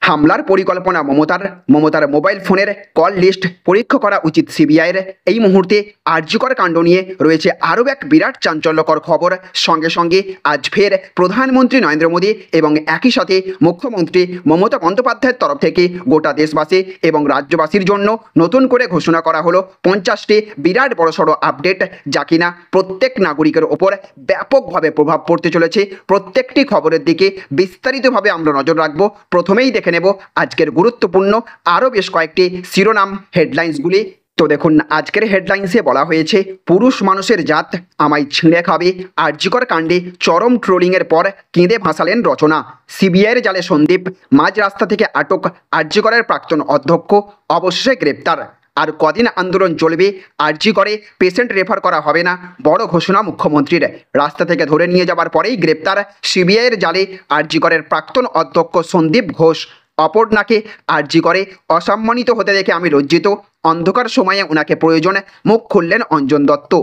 হামলার পরিকল্পনা মমতার মোবাইল ফোনের কল লিস্ট পরীক্ষা করা উচিত সিবিআইয়ের। এই মুহূর্তে আরজিকর কাণ্ড নিয়ে রয়েছে আরও এক বিরাট চাঞ্চল্যকর খবর। সঙ্গে সঙ্গে আজ ফের প্রধানমন্ত্রী নরেন্দ্র মোদী এবং একই সাথে মুখ্যমন্ত্রী মমতা বন্দ্যোপাধ্যায়ের তরফ থেকে গোটা দেশবাসী এবং রাজ্যবাসীর জন্য নতুন করে ঘোষণা করা হলো 50টি বিরাট বড়সড় আপডেট, যা কিনা প্রত্যেক নাগরিকের ওপর ব্যাপকভাবে প্রভাব পড়তে চলেছে। প্রত্যেকটি খবরের দিকে বিস্তারিতভাবে আমরা নজর রাখবো। প্রথমেই দেখে নেব আজকের গুরুত্বপূর্ণ আরও বেশ কয়েকটি শিরোনাম হেডলাইন্সগুলি। তো দেখুন, আজকের হেডলাইন্সে বলা হয়েছে, পুরুষ মানুষের জাত আমায় ছিঁড়ে খাবে। আরজিকর কাণ্ডে চরম ট্রোলিংয়ের পর কেঁদে ভাসালেন রচনা। সিবিআইয়ের জালে সন্দীপ, মাঝ রাস্তা থেকে আটক আরজিকরের প্রাক্তন অধ্যক্ষ, অবশেষে গ্রেপ্তার। আর কদিন আন্দোলন চলবে, আরজিকরে পেশেন্ট রেফার করা হবে না, বড় ঘোষণা মুখ্যমন্ত্রীর। রাস্তা থেকে ধরে নিয়ে যাবার পরেই গ্রেপ্তার সিবিআইয়ের জালে আরজিকরের প্রাক্তন অধ্যক্ষ সন্দীপ ঘোষ। অপর্ণাকে আরজিকরে অসম্মানিত হতে দেখে আমি লজ্জিত। অন্ধকার সময়ে ওনাকে প্রয়োজন, মুখ খুললেন অঞ্জন দত্ত।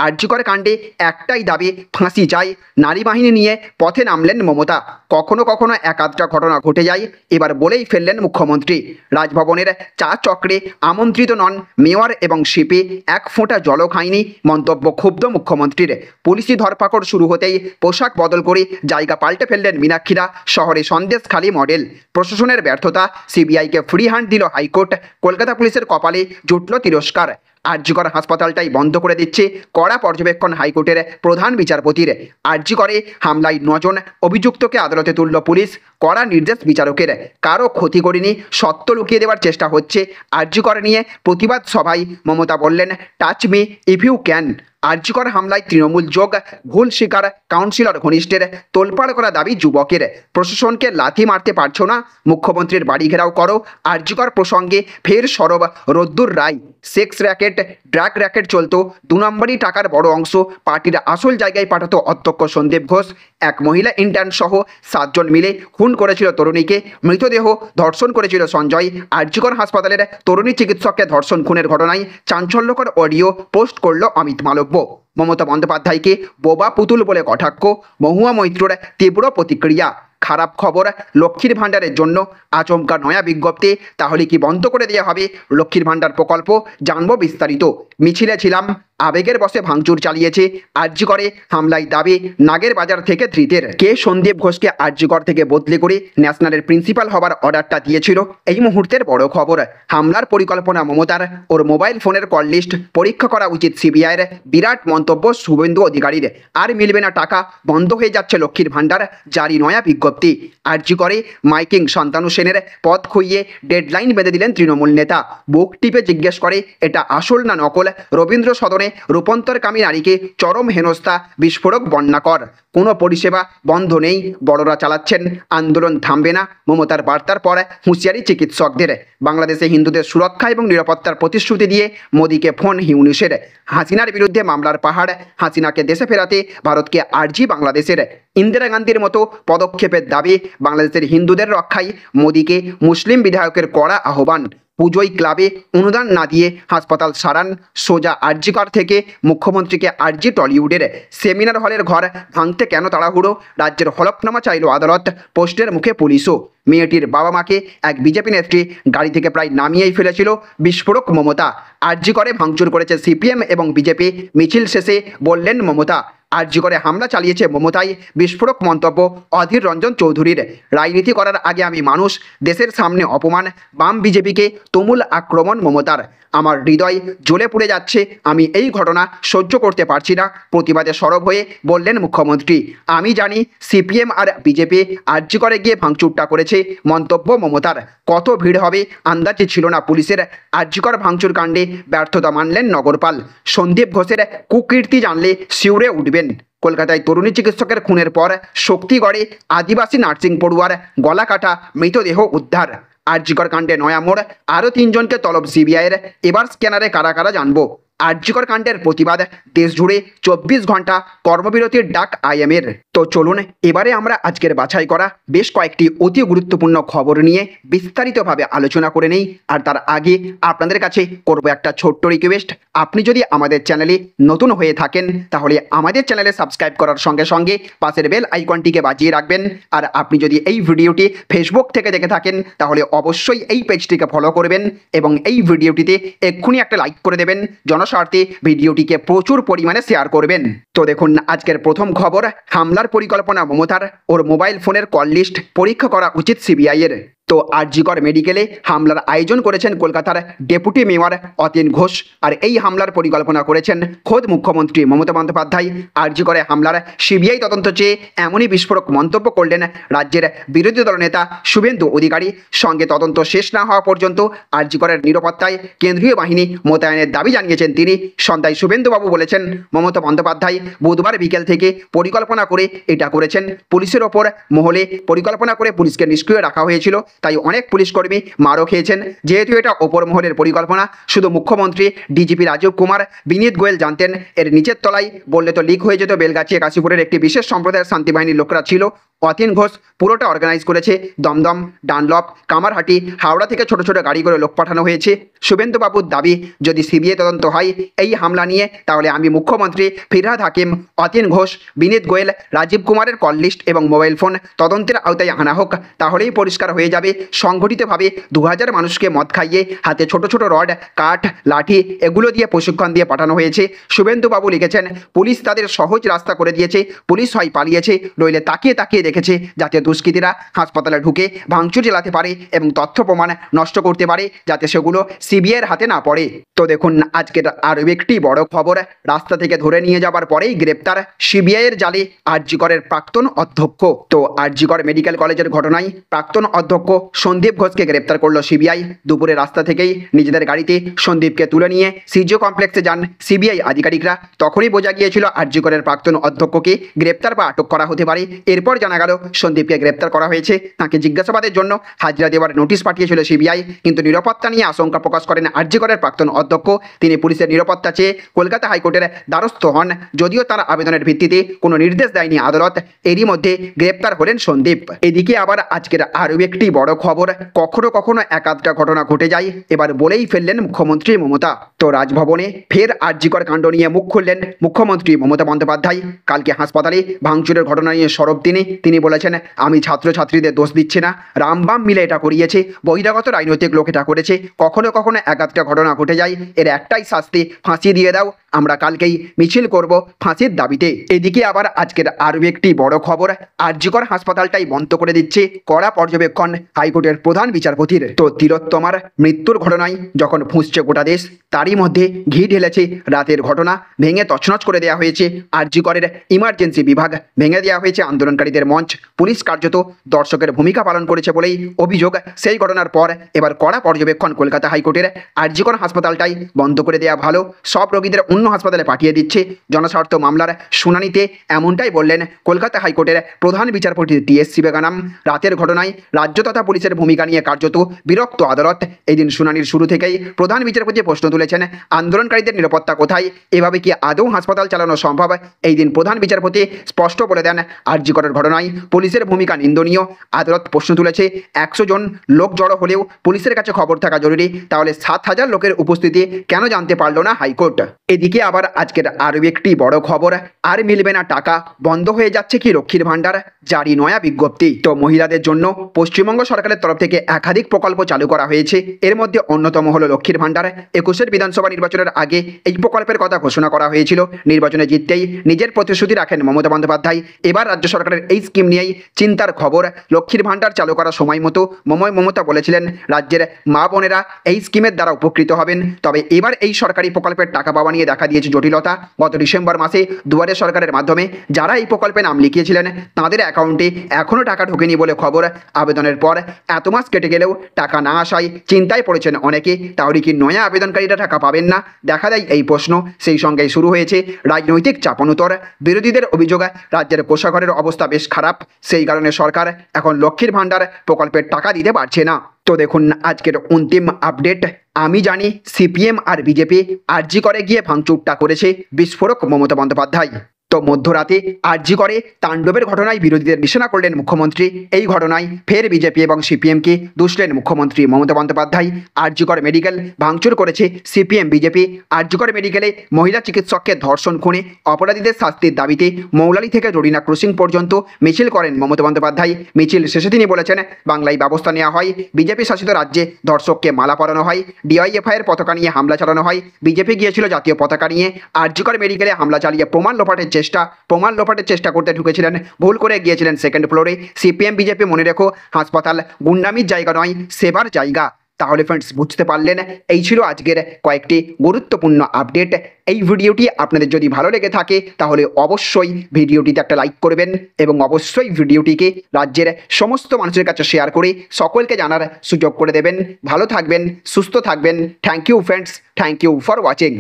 আরজিকর কাণ্ডে একটাই দাবি, ফাঁসি চাই। নারী বাহিনী নিয়ে পথে নামলেন মমতা। কখনো কখনো এক আধটা ঘটনা ঘটে যায়, এবার বলেই ফেললেন মুখ্যমন্ত্রী। রাজভবনের চা চক্রে আমন্ত্রিত নন মেয়র এবং সিপি, এক ফোঁটা জলও খায়নি, মন্তব্য ক্ষুব্ধ মুখ্যমন্ত্রীর। পুলিশি ধরপাকড় শুরু হতেই পোশাক বদল করে জায়গা পাল্টে ফেললেন মীনাক্ষীরা। শহরে সন্দেশখালী মডেল। প্রশাসনের ব্যর্থতা, সিবিআইকে ফ্রি হ্যান্ড দিল হাইকোর্ট। কলকাতা পুলিশের কপালে জুটল তিরস্কার। আরজিকর হাসপাতালটাই বন্ধ করে দিচ্ছে কড়া পর্যবেক্ষণ হাইকোর্টের প্রধান বিচারপতির। আরজিকরে হামলায় 9 জন অভিযুক্তকে আদালতে তুলল পুলিশ। কড়া নির্দেশ বিচারকের। কারো ক্ষতি করেনি, সত্য লুকিয়ে দেওয়ার চেষ্টা হচ্ছে। আরজিকর নিয়ে প্রতিবাদ সভায় মমতা বললেন, touch me if you can. RG Kar হামলায় তৃণমূল যোগ, ভুল স্বীকার কাউন্সিলর ঘনিষ্ঠের। তোলপাড় করা দাবি যুবকের। প্রশাসনকে লাথি মারতে পারছো না, মুখ্যমন্ত্রীর বাড়ি ঘেরাও করো। আরজিকর প্রসঙ্গে ফের সরব রোদ্দুর রায়। সেক্স র্যাকেট, ড্রাগ র্যাকেট চলতো, 2 নম্বরই টাকার বড় অংশ পার্টির আসল জায়গায় পাঠাতো অধ্যক্ষ সন্দীপ ঘোষ। এক মহিলা ইন্টার্ন সহ 7 জন মিলে খুন করেছিল তরুণীকে। মৃতদেহ ধর্ষণ করেছিল সঞ্জয়। আরজিকর হাসপাতালের তরুণী চিকিৎসককে ধর্ষণ খুনের ঘটনায় চাঞ্চল্যকর অডিও পোস্ট করল অমিত মালব্য। মমতা বন্দ্যোপাধ্যায়কে বোবা পুতুল বলে কটাক্ষ। মহুয়া মৈত্রর তীব্র প্রতিক্রিয়া। খারাপ খবর, লক্ষ্মীর ভাণ্ডারের জন্য আচমকা নয়া বিজ্ঞপ্তি। তাহলে কি বন্ধ করে দেওয়া হবে লক্ষ্মীর ভাণ্ডার প্রকল্প? জানবো বিস্তারিত। মিছিলে ছিলাম, আবেগের বশে ভাঙচুর চালিয়েছে। আরজিকরে হামলায় দাবি নাগের বাজার থেকে ধৃতের। কে সন্দীপ ঘোষকে আরজিকর থেকে বদলি করে ন্যাশনালের প্রিন্সিপাল হবার অর্ডারটা দিয়েছিল? এই মুহূর্তের বড় খবর। হামলার পরিকল্পনা মমতার, ওর মোবাইল ফোনের কল লিস্ট পরীক্ষা করা উচিত সিবিআইয়ের। বিরাট মন্তব্য শুভেন্দু অধিকারীর। আর মিলবে না টাকা, বন্ধ হয়ে যাচ্ছে লক্ষ্মীর ভাণ্ডার, জারি নয়া বিজ্ঞপ্তি। আরজিকরে মাইকিং শান্তনু সেনের পদ খুইয়ে ডেডলাইন বেঁধে দিলেন তৃণমূল নেতা। বুক টিপে জিজ্ঞেস করে, এটা আসল না নকল? রবীন্দ্র সদনে রূপান্তরকামী নারীকে চরম হেনস্থা, বিস্ফোরক বন্যাকর। কোনো পরিষেবা বন্ধ নেই, বড়রা চালাচ্ছেন, আন্দোলন থামবে না। মমতার বার্তার পর হুঁশিয়ারি চিকিৎসকদের। বাংলাদেশে হিন্দুদের সুরক্ষা এবং নিরাপত্তার প্রতিশ্রুতি দিয়ে মোদীকে ফোন হিউনিসের। হাসিনার বিরুদ্ধে মামলার পাহাড়, হাসিনাকে দেশে ফেরাতে ভারতকে আর্জি বাংলাদেশের। ইন্দিরা গান্ধীর মতো পদক্ষেপের দাবি। বাংলাদেশের হিন্দুদের রক্ষায় মোদীকে মুসলিম বিধায়কের কড়া আহ্বান। পুজোয় ক্লাবে অনুদান না দিয়ে হাসপাতাল সারান, সোজা আরজিকর থেকে মুখ্যমন্ত্রীকে আর্জি টলিউডের। সেমিনার হলের ঘর ভাঙতে কেন তাড়াহুড়ো? রাজ্যের হলফনামা চাইল আদালত, পোস্টের মুখে পুলিশও। মেয়েটির বাবা মাকে এক বিজেপি নেত্রী গাড়ি থেকে প্রায় নামিয়েই ফেলেছিল, বিস্ফোরক মমতা। আরজিকরে ভাঙচুর করেছে সিপিএম এবং বিজেপি, মিছিল শেষে বললেন মমতা। আরজিকরে হামলা চালিয়েছে মমতাই, বিস্ফোরক মন্তব্য অধীর রঞ্জন চৌধুরীর। রাজনীতি করার আগে আমি মানুষ, দেশের সামনে অপমান। বাম বিজেপিকে তুমুল আক্রমণ মমতার। আমার হৃদয় জ্বলে পুড়ে যাচ্ছে, আমি এই ঘটনা সহ্য করতে পারছি না, প্রতিবাদে সরব হয়ে বললেন মুখ্যমন্ত্রী। আমি জানি সিপিএম আর বিজেপি আরজিকরে গিয়ে ভাঙচুরটা করেছে, মন্তব্য মমতার। কত ভিড় হবে আন্দাজে ছিল না পুলিশের। আরজিকর ভাঙচুর কাণ্ডে ব্যর্থতা মানলেন নগরপাল। সন্দীপ ঘোষের কুকীর্তি জানলে শিউরে উঠবেন। কলকাতায় তরুণী চিকিৎসকের খুনের পর শক্তিগড়ে আদিবাসী নার্সিং পড়ুয়ার গলা কাটা মৃতদেহ উদ্ধার। আরজিকর কাণ্ডে নয়া মোড়, আরও 3 জনকে তলব সিবিআইয়ের। এবার স্ক্যানারে কারা কারা জানবো। আরজিকর কাণ্ডের প্রতিবাদ দেশজুড়ে 24 ঘন্টা কর্মবিরতির ডাক আইএমের। তো চলুন এবারে আমরা আজকের বাছাই করা বেশ কয়েকটি অতি গুরুত্বপূর্ণ খবর নিয়ে বিস্তারিতভাবে আলোচনা করে নেই। আর তার আগে আপনাদের কাছে করব একটা ছোট্ট রিকোয়েস্ট, আপনি যদি আমাদের চ্যানেলে নতুন হয়ে থাকেন তাহলে আমাদের চ্যানেলে সাবস্ক্রাইব করার সঙ্গে সঙ্গে পাশের বেল আইকনটিকে বাজিয়ে রাখবেন। আর আপনি যদি এই ভিডিওটি ফেসবুক থেকে দেখে থাকেন তাহলে অবশ্যই এই পেজটিকে ফলো করবেন এবং এই ভিডিওটিতে এক্ষুনি একটা লাইক করে দেবেন। জনস্বার্থে ভিডিওটিকে প্রচুর পরিমাণে শেয়ার করবেন। তো দেখুন আজকের প্রথম খবর, হামলার পরিকল্পনা মমতার, ওর মোবাইল ফোনের কল লিস্ট পরীক্ষা করা উচিত সিবিআইয়ের। তো আরজিকর মেডিকেলে হামলার আয়োজন করেছেন কলকাতার ডেপুটি মেয়র অতীন ঘোষ। আর এই হামলার পরিকল্পনা করেছেন খোদ মুখ্যমন্ত্রী মমতা বন্দ্যোপাধ্যায়। আরজিকরে হামলার সিবিআই তদন্ত চেয়ে এমনই বিস্ফোরক মন্তব্য করলেন রাজ্যের বিরোধী দল নেতা শুভেন্দু অধিকারী। সঙ্গে তদন্ত শেষ না হওয়া পর্যন্ত আরজিকরের নিরাপত্তায় কেন্দ্রীয় বাহিনী মোতায়েনের দাবি জানিয়েছেন তিনি। সন্ধ্যায় শুভেন্দুবাবু বলেছেন, মমতা বন্দ্যোপাধ্যায় বুধবার বিকেল থেকে পরিকল্পনা করে এটা করেছেন। পুলিশের ওপর মহলে পরিকল্পনা করে পুলিশকে নিষ্ক্রিয় রাখা হয়েছিল, তাই অনেক পুলিশ কর্মী মারও খেয়েছেন। যেহেতু এটা ওপর মহলের পরিকল্পনা, শুধু মুখ্যমন্ত্রী, ডিজিপি রাজীব কুমার, বিনীত গোয়েল জানতেন। এর নিচের তলায় বললে তো লিক হয়ে যেত। বেলগাছিয়া কাশীপুরের একটি বিশেষ সম্প্রদায়ের শান্তিবাহিনীর লোকরা ছিল। অতীন ঘোষ পুরোটা অর্গানাইজ করেছে। দমদম, ডানলপ, কামারহাটি, হাওড়া থেকে ছোট ছোট গাড়ি করে লোক পাঠানো হয়েছে। শুভেন্দুবাবুর দাবি, যদি সিবিআই তদন্ত হয় এই হামলা নিয়ে তাহলে আমি মুখ্যমন্ত্রী, ফিরহাদ হাকিম, অতীন ঘোষ, বিনীত গোয়েল, রাজীব কুমারের কল লিস্ট এবং মোবাইল ফোন তদন্তের আওতায় আনা হোক। তাহলেই পরিষ্কার হয়ে যাবে সংগঠিতভাবে 2000 মানুষকে মদ খাইয়ে হাতে ছোট ছোট রড, কাঠ, লাঠি এগুলো দিয়ে প্রশিক্ষণ দিয়ে পাঠানো হয়েছে। শুভেন্দুবাবু লিখেছেন, পুলিশ তাদের সহজ রাস্তা করে দিয়েছে। পুলিশ হয় পালিয়েছে, নইলে তাকিয়ে তাকিয়ে দেখেছে যাতে দুষ্কৃতীরা হাসপাতালে ঢুকে ভাঙচুর চালাতে পারে এবং তথ্য প্রমাণ নষ্ট করতে পারে, যাতে সেগুলো সিবিআইয়ের হাতে না পড়ে। তো দেখুন আজকের আরও একটি বড় খবর, রাস্তা থেকে ধরে নিয়ে যাবার পরেই গ্রেপ্তার সিবিআইয়ের জালে আরজিকরের প্রাক্তন অধ্যক্ষ। তো আরজিকর মেডিকেল কলেজের ঘটনায় প্রাক্তন অধ্যক্ষ সন্দীপ ঘোষকে গ্রেপ্তার করলো সিবিআই। দুপুরে রাস্তা থেকেই নিজেদের গাড়িতে সন্দীপকে তুলে নিয়ে সিজিও কমপ্লেক্সে যান সিবিআই আধিকারিকরা। তখনই বোঝা গিয়েছিল আরজিকরের প্রাক্তন অধ্যক্ষকে গ্রেপ্তার বা আটক করা হতে পারে। এরপর জানা গেল সন্দীপকে গ্রেপ্তার করা হয়েছে। তাকে জিজ্ঞাসাবাদের জন্য হাজিরা দেওয়ার নোটিশ পাঠিয়েছিল সিবিআই, কিন্তু নিরাপত্তা নিয়ে আশঙ্কা প্রকাশ করেন আরজিকরের প্রাক্তন অধ্যক্ষ। তিনি পুলিশের নিরাপত্তা চেয়ে কলকাতা হাইকোর্টের দ্বারস্থ হন, যদিও তার আবেদনের ভিত্তিতে কোনো নির্দেশ দেয়নি আদালত। এরই মধ্যে গ্রেপ্তার হলেন সন্দীপ। এদিকে আবার আজকের আরও একটি বড় খবর, কখনো কখনো একাধটা ঘটনা ঘটে যায়, এবার বলেই ফেললেন মুখ্যমন্ত্রী মমতা। তো রাজভবনে ফের আরজিকর কাণ্ড নিয়ে মুখ খুললেন মুখ্যমন্ত্রী মমতা বন্দ্যোপাধ্যায়। কালকে হাসপাতালে ভাঙচুরের ঘটনা নিয়ে সরব তিনি বলেছেন, আমি ছাত্রছাত্রীদের দোষ দিচ্ছি না, রামবাম মিলে এটা করিয়েছে, বহিরাগত রাজনৈতিক লোক এটা করেছে। কখনো কখনো একাধটা ঘটনা ঘটে যায়, এর একটাই শাস্তি, ফাঁসি দিয়ে দাও। আমরা কালকেই মিছিল করব ফাঁসির দাবিতে। এদিকে আবার আজকের আরও একটি বড় খবর, আরজিকর হাসপাতালটাই বন্ধ করে দিচ্ছে কড়া পর্যবেক্ষণ হাইকোর্টের প্রধান বিচারপতির। তো তিলোত্তমার মৃত্যুর ঘটনায় যখন ফুঁসছে গোটা দেশ, তারই মধ্যে ঘি ঢেলেছে রাতের ঘটনা। ভেঙে তছনছ করে দেওয়া হয়েছে আরজিকরের ইমার্জেন্সি বিভাগ, ভেঙে দেওয়া হয়েছে আন্দোলনকারীদের মঞ্চ। পুলিশ কার্যত দর্শকের ভূমিকা পালন করেছে বলেই অভিযোগ। সেই ঘটনার পর এবার কড়া পর্যবেক্ষণ কলকাতা হাইকোর্টের। আরজিকর হাসপাতালটাই বন্ধ করে দেওয়া ভালো, সব রোগীদের অন্য হাসপাতালে পাঠিয়ে দিচ্ছে। জনস্বার্থ মামলার শুনানিতে এমনটাই বললেন কলকাতা হাইকোর্টের প্রধান বিচারপতি টিএস শিবগানাম। রাতের ঘটনায় রাজ্য তথা পুলিশের ভূমিকা নিয়ে কার্যত বিরক্ত আদালত। এই দিন শুনানির শুরু থেকেই প্রধান বিচারপতি প্রশ্ন তুলেছেন, আন্দোলনকারীদের নিরাপত্তা কোথায়? এভাবে কি আদৌ হাসপাতাল চালানো সম্ভব? এই দিন প্রধান বিচারপতি স্পষ্ট বলে দেন, আরজিকরের ঘটনায় পুলিশের ভূমিকা নিন্দনীয়। আদালত প্রশ্ন তুলেছে, 100 জন লোক জড়ো হলেও পুলিশের কাছে খবর থাকা জরুরি, তাহলে 7000 লোকের উপস্থিতি কেন জানতে পারল না হাইকোর্ট? এদিকে আবার আজকের আরও একটি বড় খবর, আর মিলবে না টাকা, বন্ধ হয়ে যাচ্ছে কি লক্ষ্মীর ভাণ্ডার, জারি নয়া বিজ্ঞপ্তি। তো মহিলাদের জন্য পশ্চিমবঙ্গ সরকারের তরফ থেকে একাধিক প্রকল্প চালু করা হয়েছে। এর মধ্যে অন্যতম হলো লক্ষ্মীর ভাণ্ডার। 21 বিধানসভা নির্বাচনের আগে এই প্রকল্পের কথা ঘোষণা করা হয়েছিল। নির্বাচনে জিততেই নিজের প্রতিশ্রুতি রাখেন মমতা বন্দ্যোপাধ্যায়। এবার রাজ্য সরকারের এই স্কিম নিয়েই চিন্তার খবর। লক্ষ্মীর ভাণ্ডার চালু করার সময় মতো মমতা বলেছিলেন রাজ্যের মা বোনেরা এই স্কিমের দ্বারা উপকৃত হবেন। তবে এবার এই সরকারি প্রকল্পের টাকা পাওয়া নিয়ে দেখা দিয়েছে জটিলতা। গত ডিসেম্বর মাসে দুয়ারে সরকারের মাধ্যমে যারা এই প্রকল্পে নাম লিখিয়েছিলেন তাদের অ্যাকাউন্টে এখনও টাকা ঢোকেনি বলে খবর। আবেদনের পর এত মাস কেটে গেলেও টাকা না আসায় চিন্তায় পড়েছেন অনেকে। তাহলে কি নয়া আবেদনকারীরা টাকা পাবেন না? দেখা দেয় এই প্রশ্ন। সেই সঙ্গেই শুরু হয়েছে রাজনৈতিক চাপানুতর। বিরোধীদের অভিযোগ, রাজ্যের কোষাগারের অবস্থা বেশ খারাপ, সেই কারণে সরকার এখন লক্ষ্মীর ভাণ্ডার প্রকল্পের টাকা দিতে পারছে না। তো দেখুন আজকের অন্তিম আপডেট। আমি জানি সিপিএম আর বিজেপি আরজি করে গিয়ে ভাঙচুরটা করেছে বিস্ফোরক মমতা বন্দ্যোপাধ্যায়। তো মধ্যরাতে আরজি করে তাণ্ডবের ঘটনায় বিরোধীদের নিশানা করলেন মুখ্যমন্ত্রী। এই ঘটনায় ফের বিজেপি এবং সিপিএমকে দুষলেন মুখ্যমন্ত্রী মমতা বন্দ্যোপাধ্যায়। আরজিকর মেডিকেল ভাঙচুর করেছে সিপিএম বিজেপি। আরজিকর মেডিকেলে মহিলা চিকিৎসককে ধর্ষণ খুনে অপরাধীদের শাস্তির দাবিতে মৌলালি থেকে জরিনা ক্রসিং পর্যন্ত মিছিল করেন মমতা বন্দ্যোপাধ্যায়। মিছিল শেষে তিনি বলেছেন, বাংলায় ব্যবস্থা নেওয়া হয়, বিজেপি শাসিত রাজ্যে ধর্ষককে মালা পরানো হয়, ডিওয়াইএফআই এর পতাকা নিয়ে হামলা চালানো হয়। বিজেপি গিয়েছিল জাতীয় পতাকা নিয়ে। আরজিকর মেডিকেলে হামলা চালিয়ে প্রমাণ লোপাটের চেষ্টা করতে ঢুকেছিলেন, ভুল করে গিয়েছিলেন সেকেন্ড ফ্লোরে। সিপিএম বিজেপি মনে রেখো, হাসপাতাল গুন্ডামির জায়গা নয়, সেবার জায়গা। তাহলে ফ্রেন্ডস বুঝতে পারলেন, এই ছিল আজকের কয়েকটি গুরুত্বপূর্ণ আপডেট। এই ভিডিওটি আপনাদের যদি ভালো লেগে থাকে তাহলে অবশ্যই ভিডিওটিতে একটা লাইক করবেন এবং অবশ্যই ভিডিওটিকে রাজ্যের সমস্ত মানুষের কাছে শেয়ার করে সকলকে জানার সুযোগ করে দেবেন। ভালো থাকবেন, সুস্থ থাকবেন। Thank you friends, thank you for watching.